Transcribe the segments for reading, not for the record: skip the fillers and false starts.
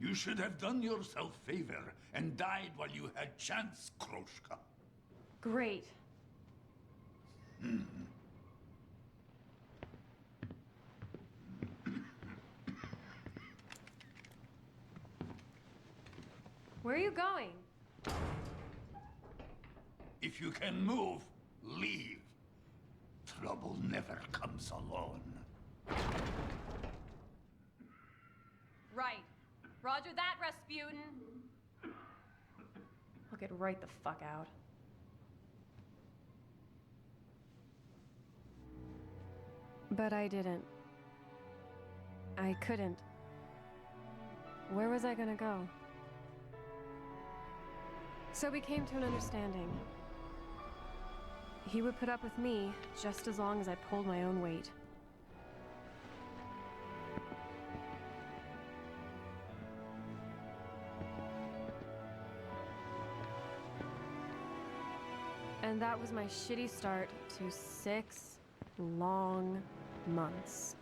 You should have done yourself favor and died while you had chance, Kroshka. Great. Where are you going? If you can move, leave. Trouble never comes alone. Right. Roger that, Rasputin. I'll get right the fuck out. But I didn't. I couldn't. Where was I gonna go? So we came to an understanding. He would put up with me just as long as I pulled my own weight. And that was my shitty start to 6 long months.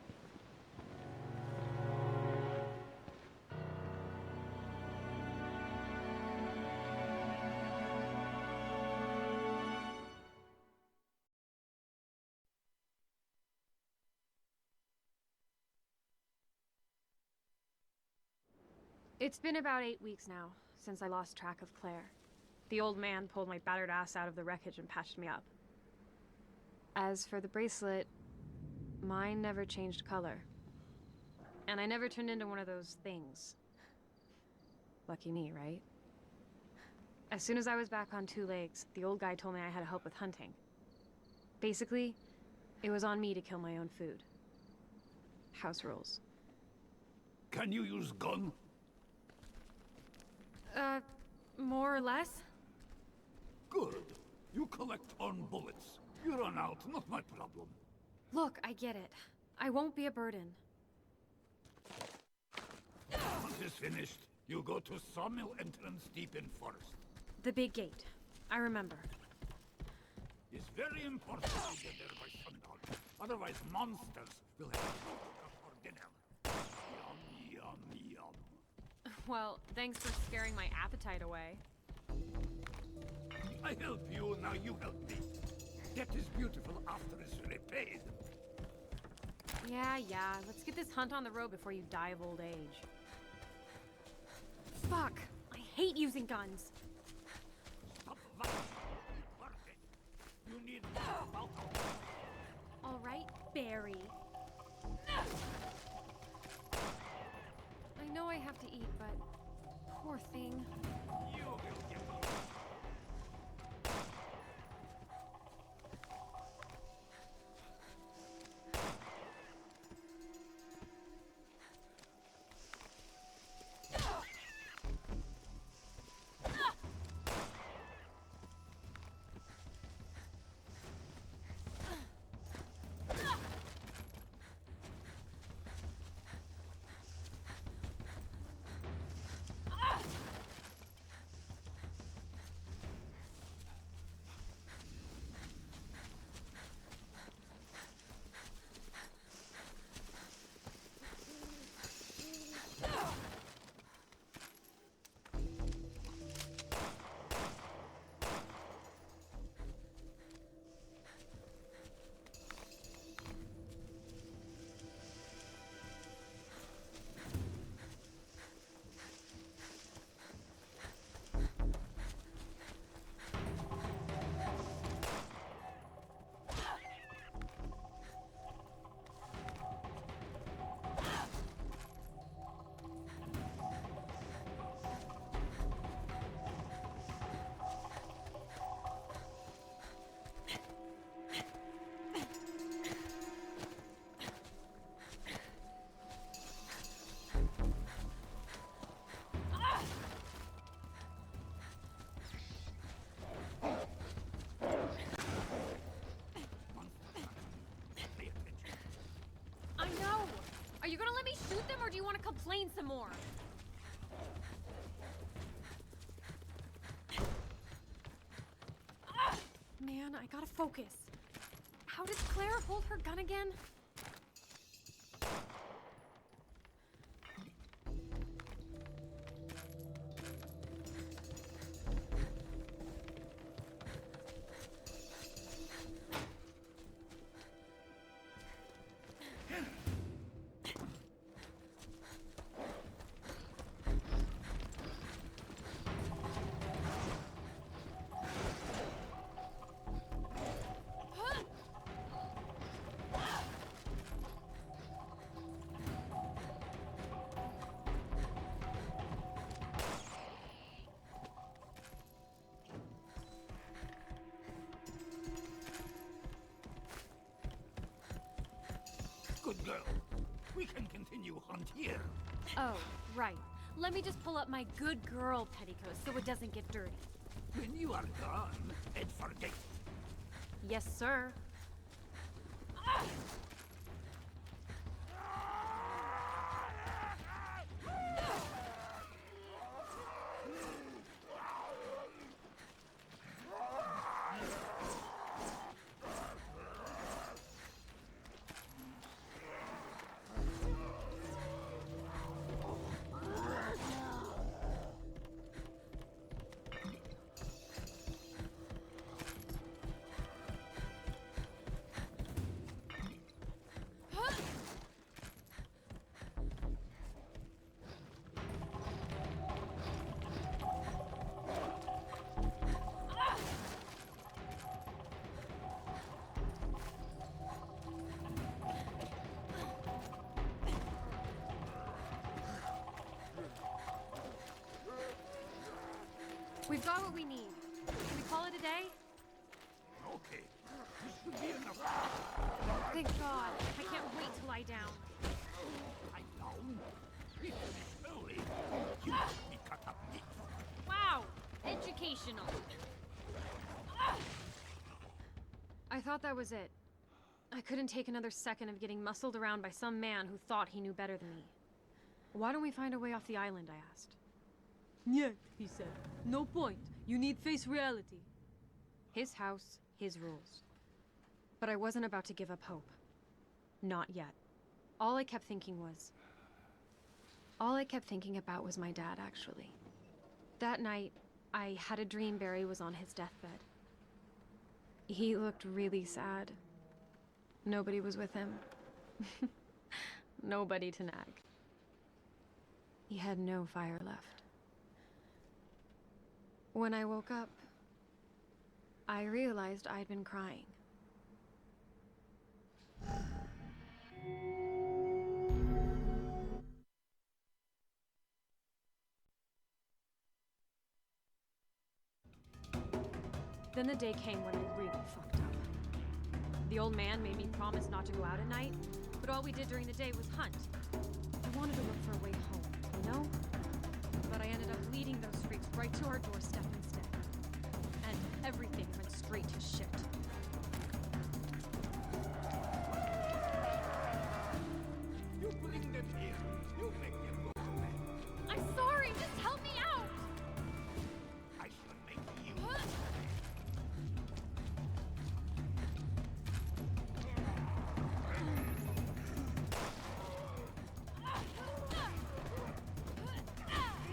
It's been about 8 weeks now since I lost track of Claire. The old man pulled my battered ass out of the wreckage and patched me up. As for the bracelet, mine never changed color. And I never turned into one of those things. Lucky me, right? As soon as I was back on 2 legs, the old guy told me I had to help with hunting. Basically, it was on me to kill my own food. House rules. Can you use gun? More or less? Good. You collect on bullets. You run out, not my problem. Look, I get it. I won't be a burden. Hunt is finished. You go to sawmill entrance deep in forest. The big gate. I remember. It's very important to get there by sundown. Otherwise, monsters will have to cook up for dinner. Yum, yum, yum. Well, thanks for scaring my appetite away. I help you, now you help me. Debt is beautiful after it's repaid. Yeah. Let's get this hunt on the road before you die of old age. Fuck! I hate using guns! Stop violence. Perfect. You need more alcohol. Alright, Barry. I know I have to eat, but... poor thing. You will get Are you gonna let me shoot them, or do you want to complain some more? Man, I gotta focus. How does Claire hold her gun again? We can continue hunt here. Oh, right. Let me just pull up my good girl petticoat so it doesn't get dirty. When you are gone, and forget. Yes, sir. We've got what we need. Can we call it a day? Okay. This should be enough. Thank God. I can't wait to lie down. I down. If slowly, you must be cut up neat. Wow! Educational. I thought that was it. I couldn't take another second of getting muscled around by some man who thought he knew better than me. Why don't we find a way off the island, I asked. Yeah, he said. No point. You need face reality. His house, his rules. But I wasn't about to give up hope. Not yet. All I kept thinking about was my dad, actually. That night, I had a dream Barry was on his deathbed. He looked really sad. Nobody was with him. Nobody to nag. He had no fire left. When I woke up, I realized I'd been crying. Then the day came when I really fucked up. The old man made me promise not to go out at night, but all we did during the day was hunt. I wanted to look for a way home, you know? But I ended up leading those freaks right to our doorstep instead. And everything went straight to shit. You bring them here. You make them go away. I'm sorry! Just help me out! I shall make you.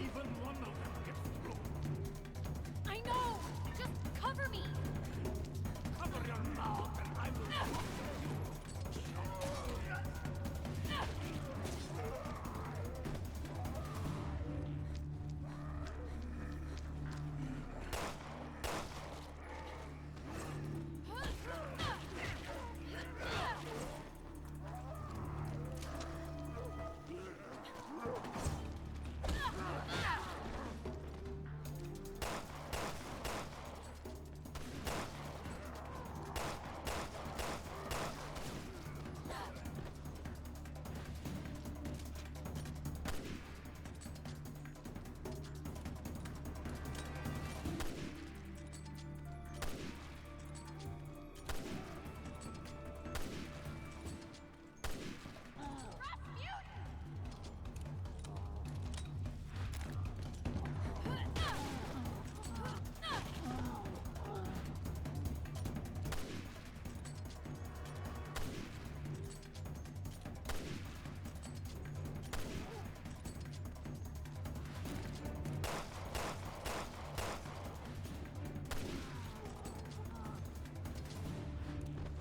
Even one of them gets through. I know! Just cover me! Cover your mouth and I will talk to you.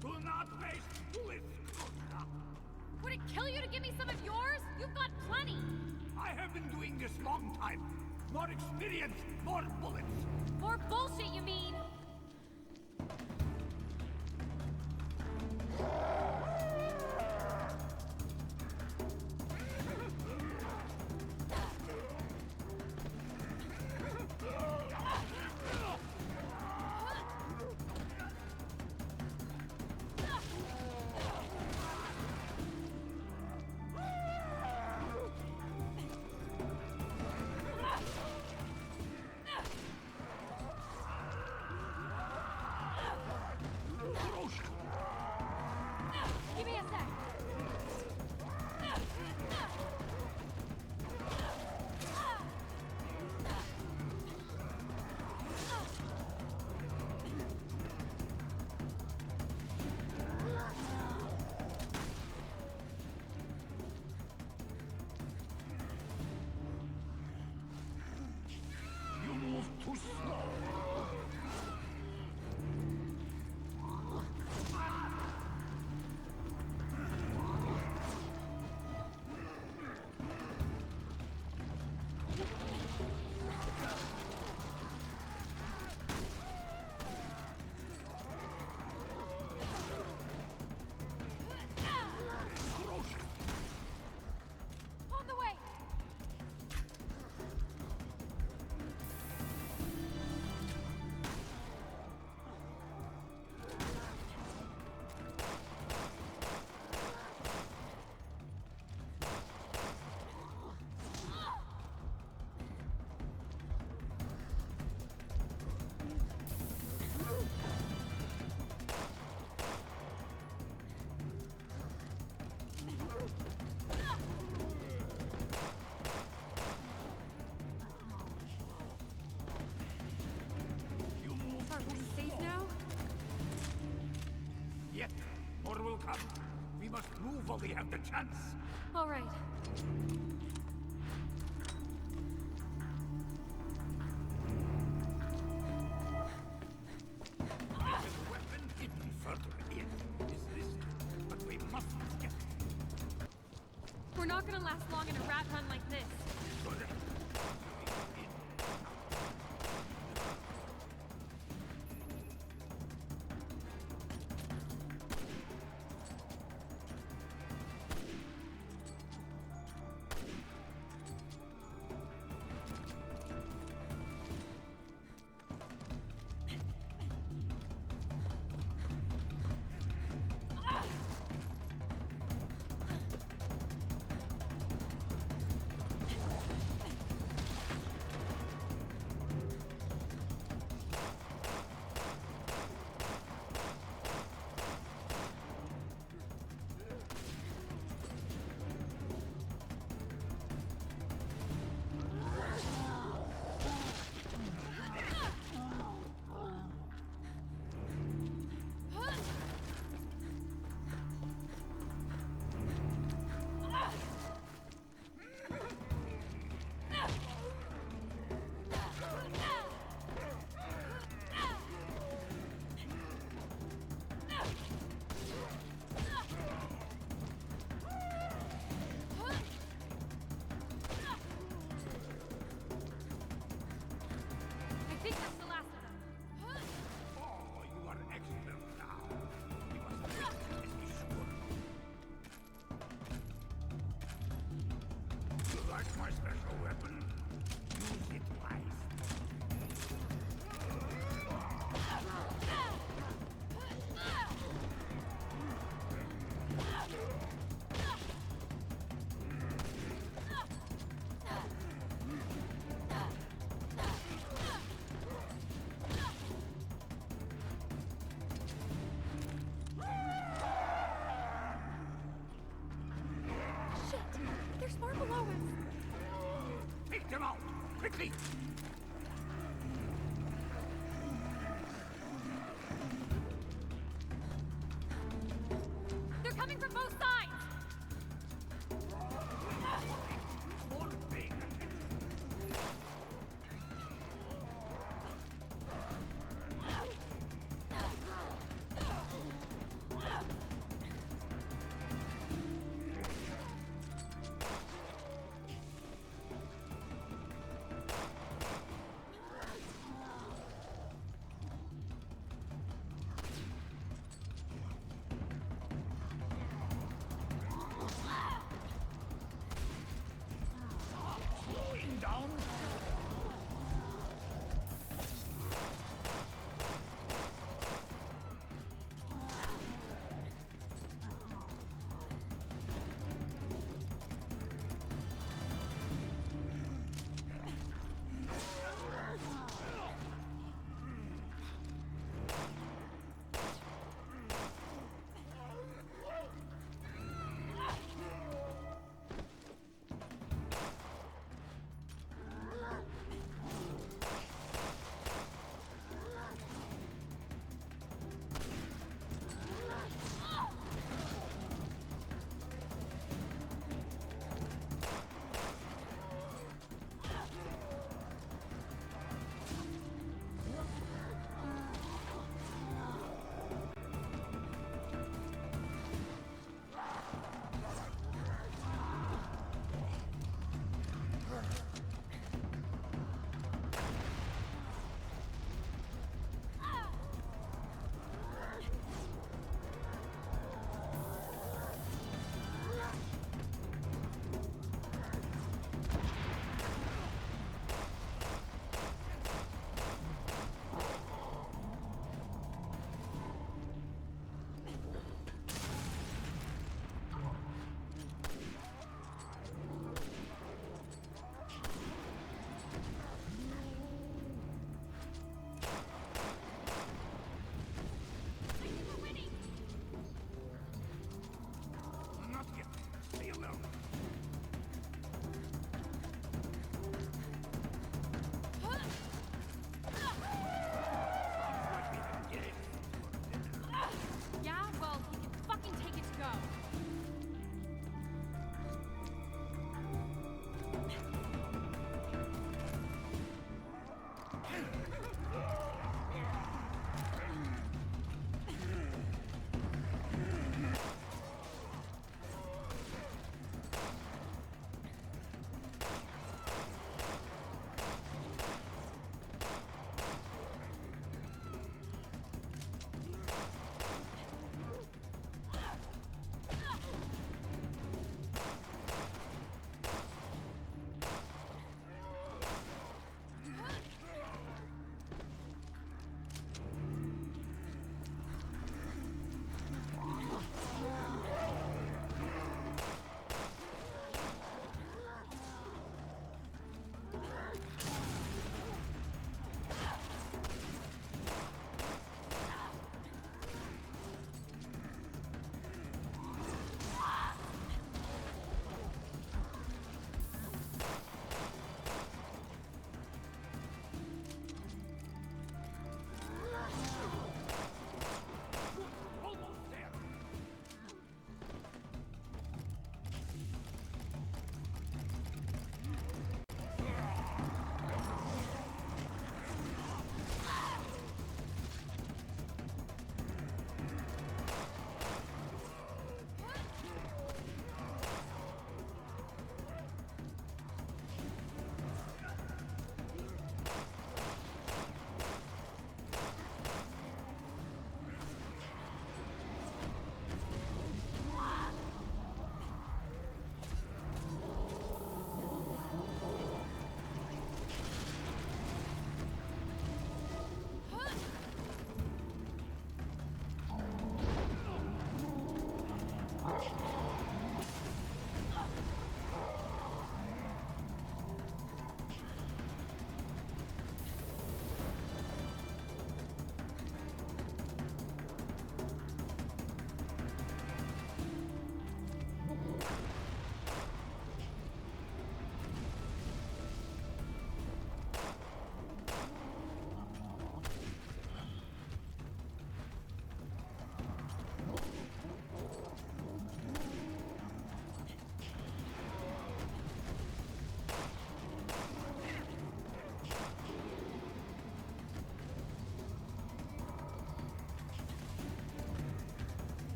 Do not waste with Skoda. Would it kill you to give me some of yours? You've got plenty! I have been doing this long time. More experience, more bullets. More bullshit, you mean? We must move while we have the chance. All right. There's a weapon hidden further in. Is this it? But we mustn't get it. We're not gonna last long in a rat run like this. Correct.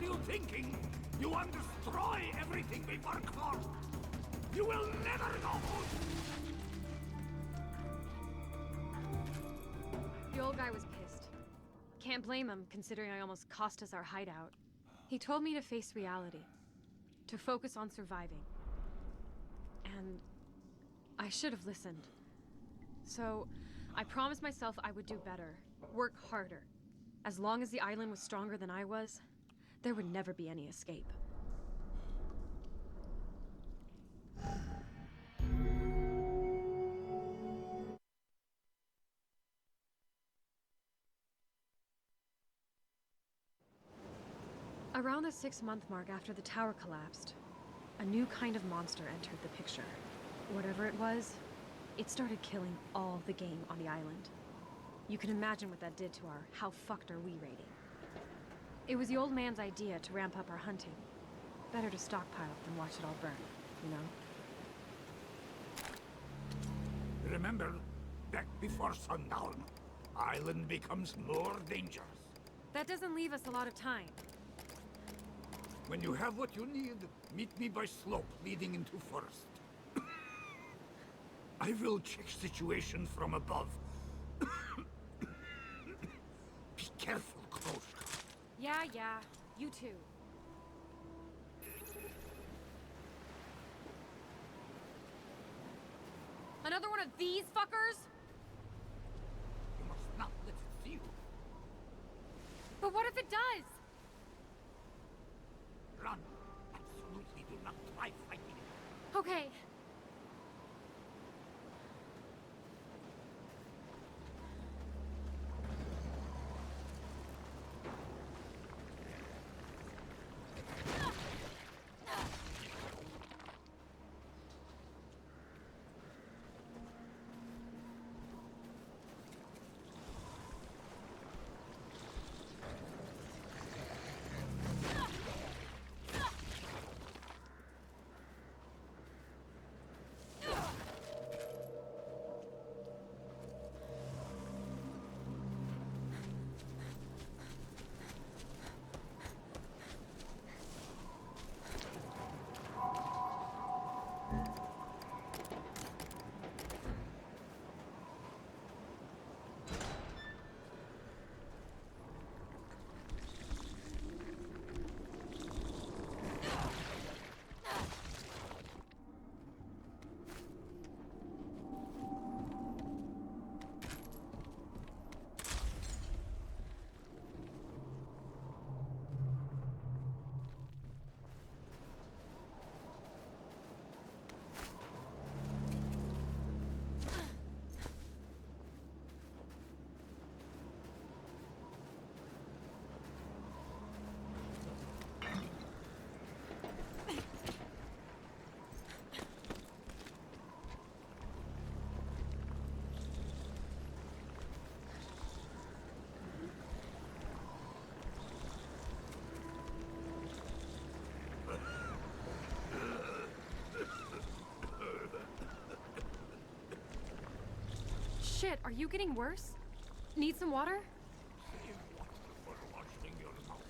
are you thinking? You want to destroy everything we work for? You will never know! The old guy was pissed. Can't blame him, considering I almost cost us our hideout. He told me to face reality. To focus on surviving. And I should have listened. So, I promised myself I would do better. Work harder. As long as the island was stronger than I was, there would never be any escape. Around the 6-month mark after the tower collapsed, a new kind of monster entered the picture. Whatever it was, it started killing all the game on the island. You can imagine what that did to our how fucked are we rating. It was the old man's idea to ramp up our hunting. Better to stockpile than watch it all burn, you know? Remember, back before sundown, island becomes more dangerous. That doesn't leave us a lot of time. When you have what you need, meet me by slope leading into forest. I will check situation from above. Be careful, Kroshka. Yeah, you too. Another one of these fuckers? You must not let it see you. But what if it does? Run. Absolutely do not try fighting it. Okay. Shit, are you getting worse? Need some water? Save water for washing your mouth.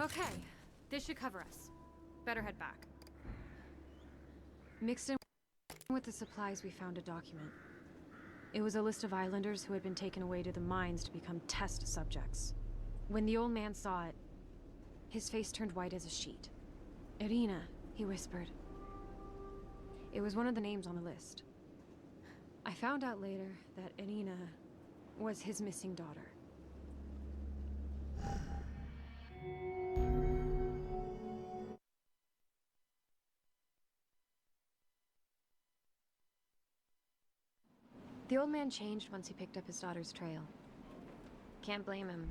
Okay, this should cover us. Better head back. Mixed in with the supplies, we found a document. It was a list of islanders who had been taken away to the mines to become test subjects. When the old man saw it, his face turned white as a sheet. Irina, he whispered. It was one of the names on the list. I found out later that Irina was his missing daughter. The old man changed once he picked up his daughter's trail. Can't blame him.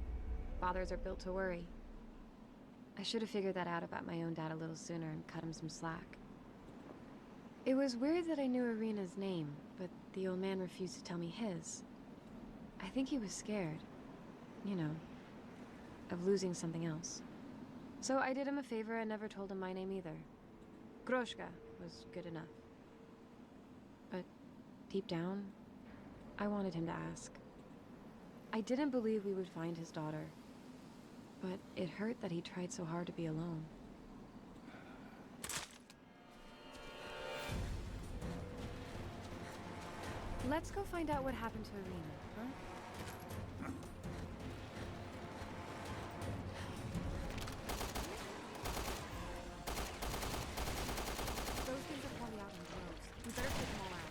Fathers are built to worry. I should have figured that out about my own dad a little sooner and cut him some slack. It was weird that I knew Irina's name, but the old man refused to tell me his. I think he was scared, you know, of losing something else. So I did him a favor and never told him my name either. Groshka was good enough. But deep down, I wanted him to ask. I didn't believe we would find his daughter, but it hurt that he tried so hard to be alone. Let's go find out what happened to Irina, huh? Those things are probably out in droves. We better take them all out.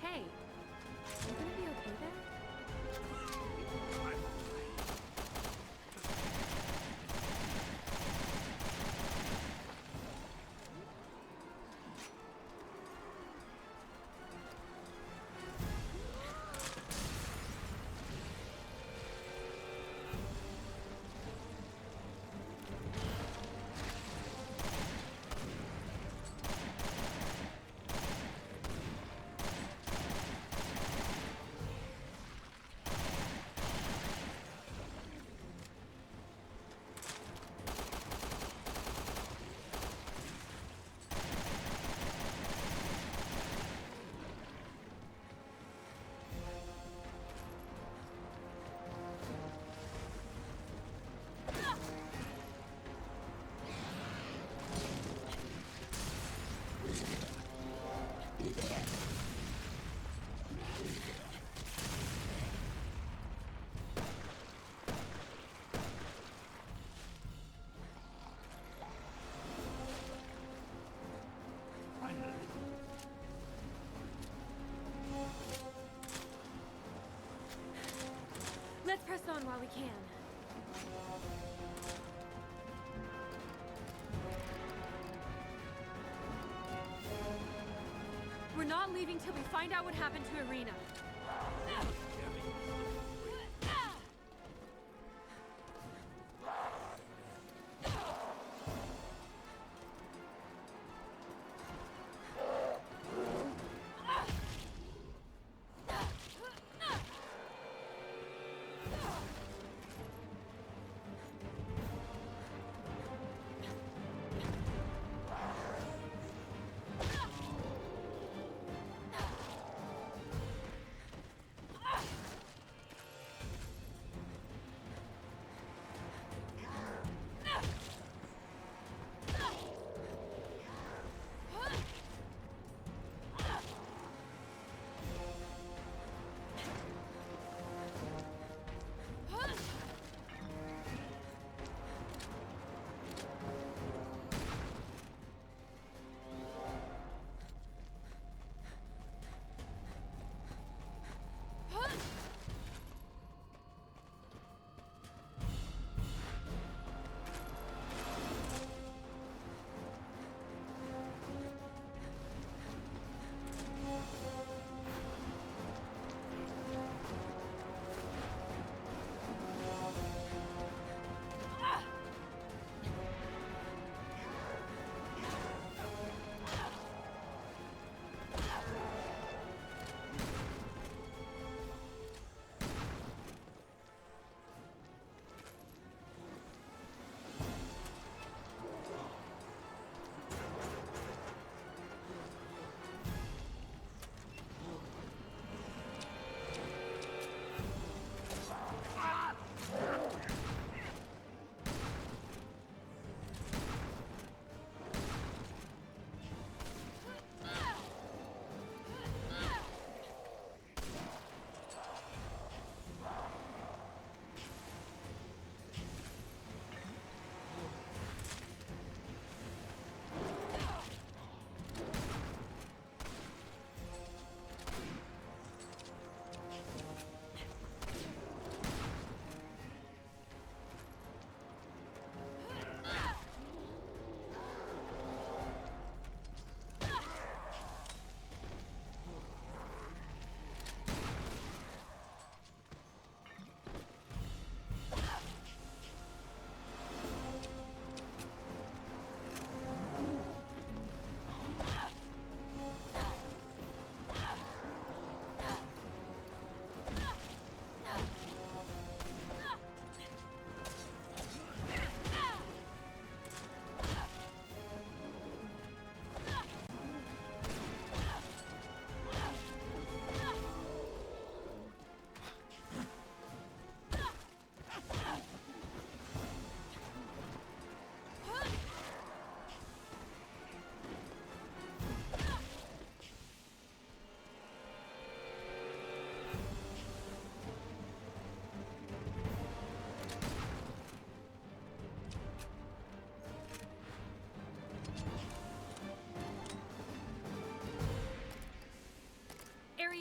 Hey, you gonna be okay there? Let's press on while we can. We're not leaving till we find out what happened to Irina.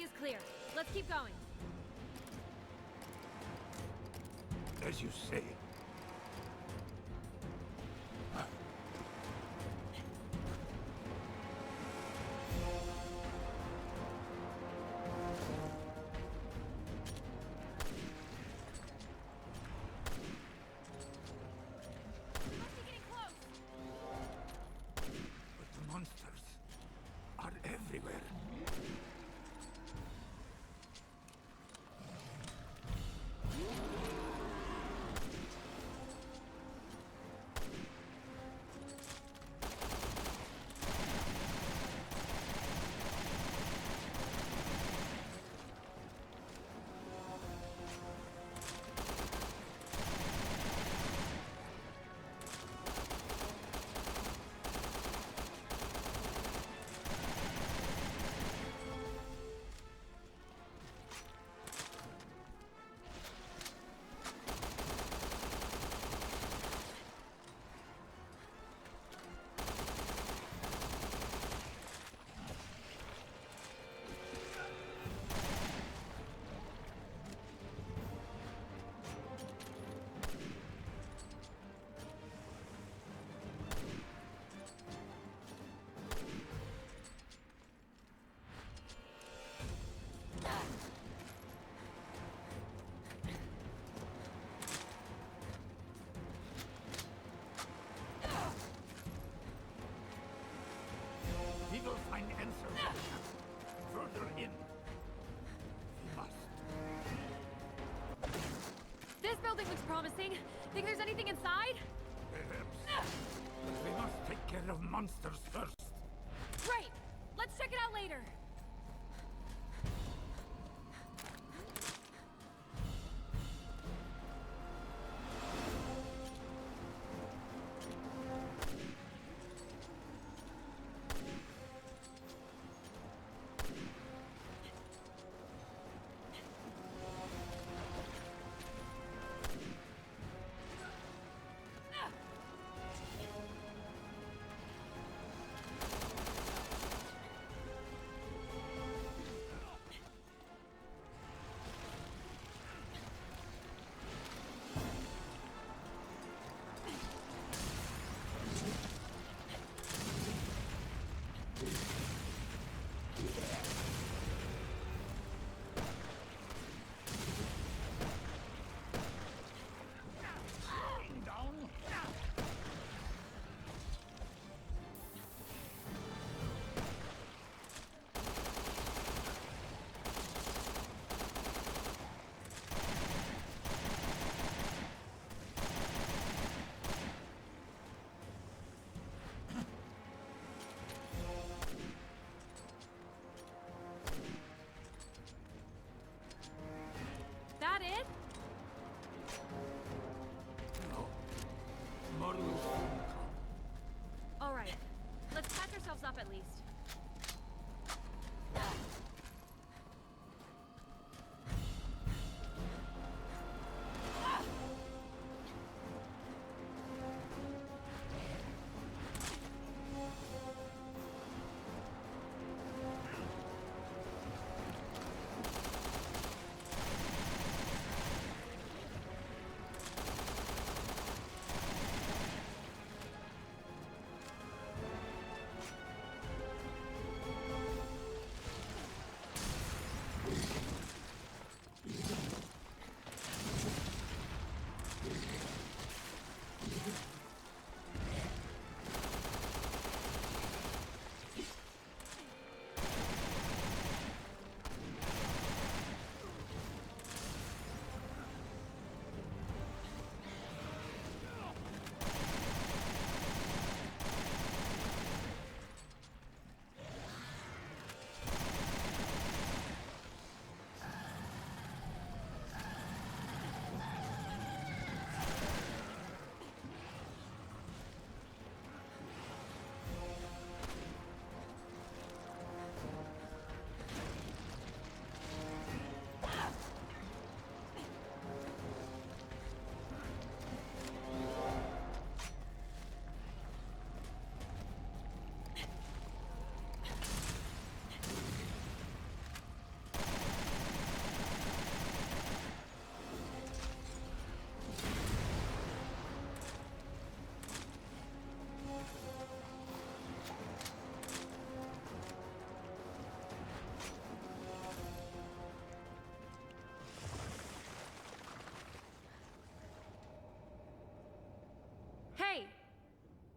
area's clear. Let's keep going. As you say. Must be getting close. But the monsters are everywhere. We will find answers further in. We must. This building looks promising. Think there's anything inside? Perhaps. But we must take care of monsters first. Right. Let's check it out later.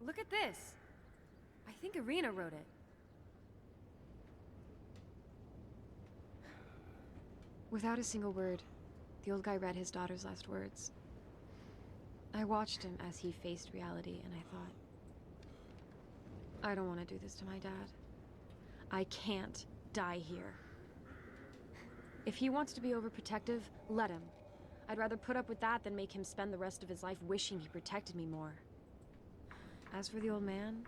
Look at this. I think Irina wrote it. Without a single word, the old guy read his daughter's last words. I watched him as he faced reality, and I thought, I don't want to do this to my dad. I can't die here. If he wants to be overprotective, let him. I'd rather put up with that than make him spend the rest of his life wishing he protected me more. As for the old man,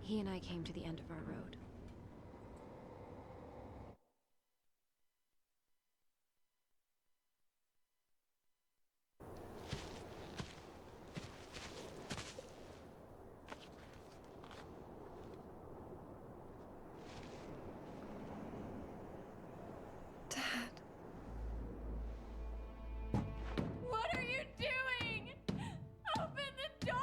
he and I came to the end of our road. What are you doing? Open the door!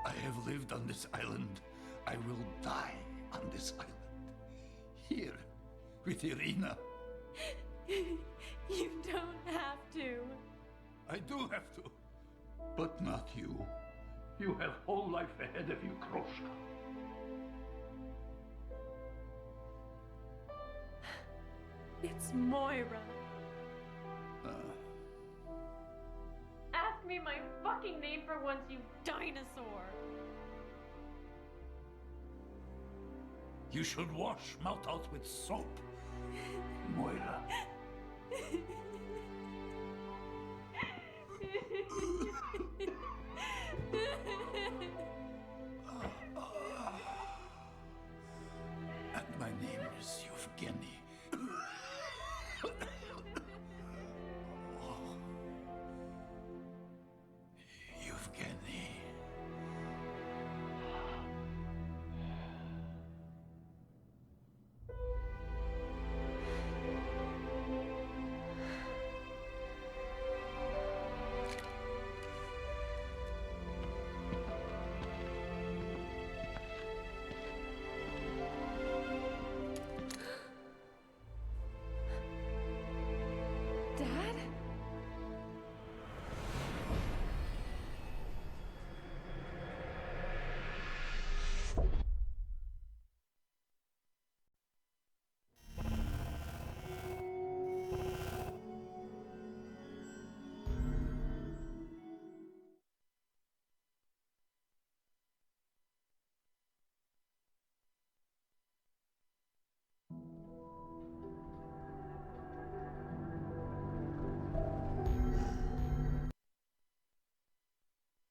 I have lived on this island. I will die on this island. Here, with Irina. You don't have to. I do have to. But not you. You have whole life ahead of you, Kroshka. It's Moira. Ask me my fucking name for once, you dinosaur. You should wash mouth out with soap, Moira.